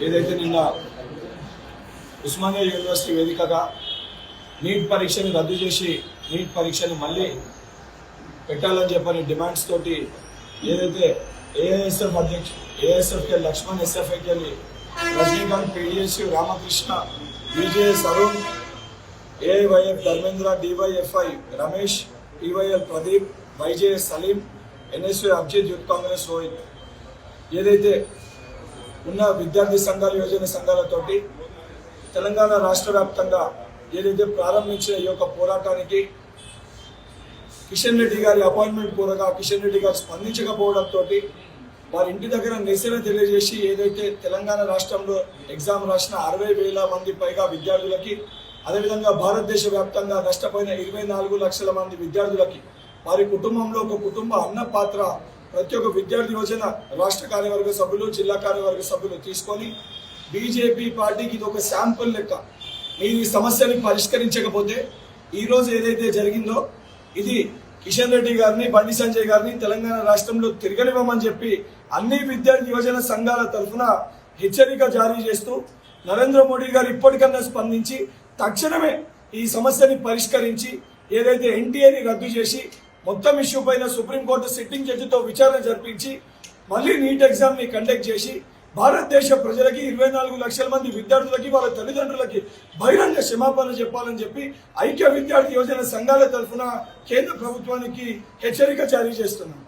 ఏదైతే నిన్న ఉస్మానియా యూనివర్సిటీ వేదికగా నీట్ పరీక్షను రద్దు చేసి నీట్ పరీక్షను మళ్ళీ పెట్టాలని చెప్పని డిమాండ్స్ తోటి ఏదైతే ఏఎస్ఎఫ్కి లక్ష్మణ్, ఎస్ఎఫ్ఐకి Rajinikanth, PDS Ramakrishna, VJS Arun, AIYF Dharmendra, DYFI Ramesh, TYL Pradeep, YJS Saleem, NSU Abhijit, youth Congress Rohit ఏదైతే ఉన్న విద్యార్థి సంఘాలు, యువజన సంఘాలతోటి తెలంగాణ రాష్ట్ర వ్యాప్తంగా ఏదైతే ప్రారంభించిన ఈ యొక్క పోరాటానికి కిషన్ రెడ్డి గారి అపాయింట్మెంట్ కోరగా కిషన్ రెడ్డి గారు స్పందించకపోవడంతో వారి ఇంటి దగ్గర నిరసన తెలియజేసి ఏదైతే తెలంగాణ రాష్ట్రంలో ఎగ్జామ్ రాసిన 60,000 మంది పైగా విద్యార్థులకి, అదేవిధంగా భారతదేశ వ్యాప్తంగా నష్టపోయిన 24 లక్షల మంది విద్యార్థులకి వారి కుటుంబంలో ఒక కుటుంబ అన్న పాత్ర ప్రతి ఒక్క విద్యార్థి యోజన రాష్ట్ర కార్యవర్గ సభ్యులు, జిల్లా కార్యవర్గ సభ్యులు తీసుకొని బీజేపీ పార్టీకి ఇది ఒక శాంపుల్ లెక్క. మీరు ఈ సమస్యని పరిష్కరించకపోతే ఈరోజు ఏదైతే జరిగిందో ఇది కిషన్ రెడ్డి గారిని, బండి సంజయ్ గారిని తెలంగాణ రాష్ట్రంలో తిరగనివ్వమని చెప్పి అన్ని విద్యార్థి యువజన సంఘాల తరఫున హెచ్చరిక జారీ చేస్తూ నరేంద్ర మోడీ గారు ఇప్పటికన్నా స్పందించి తక్షణమే ఈ సమస్యని పరిష్కరించి ఏదైతే ఎన్టీఏని రద్దు చేసి మొత్తం ఇష్యూ పైన సుప్రీంకోర్టు సిట్టింగ్ జడ్జితో విచారణ జరిపించి మళ్ళీ నీట్ ఎగ్జామ్ ని కండక్ట్ చేసి భారతదేశ ప్రజలకి 24 లక్షల మంది విద్యార్థులకి, వాళ్ళ తల్లిదండ్రులకి బహిరంగ క్షమాపణ చెప్పాలని చెప్పి ఐక్య విద్యార్థి యోజన సంఘాల తరఫున కేంద్ర ప్రభుత్వానికి హెచ్చరిక జారీ చేస్తున్నాం.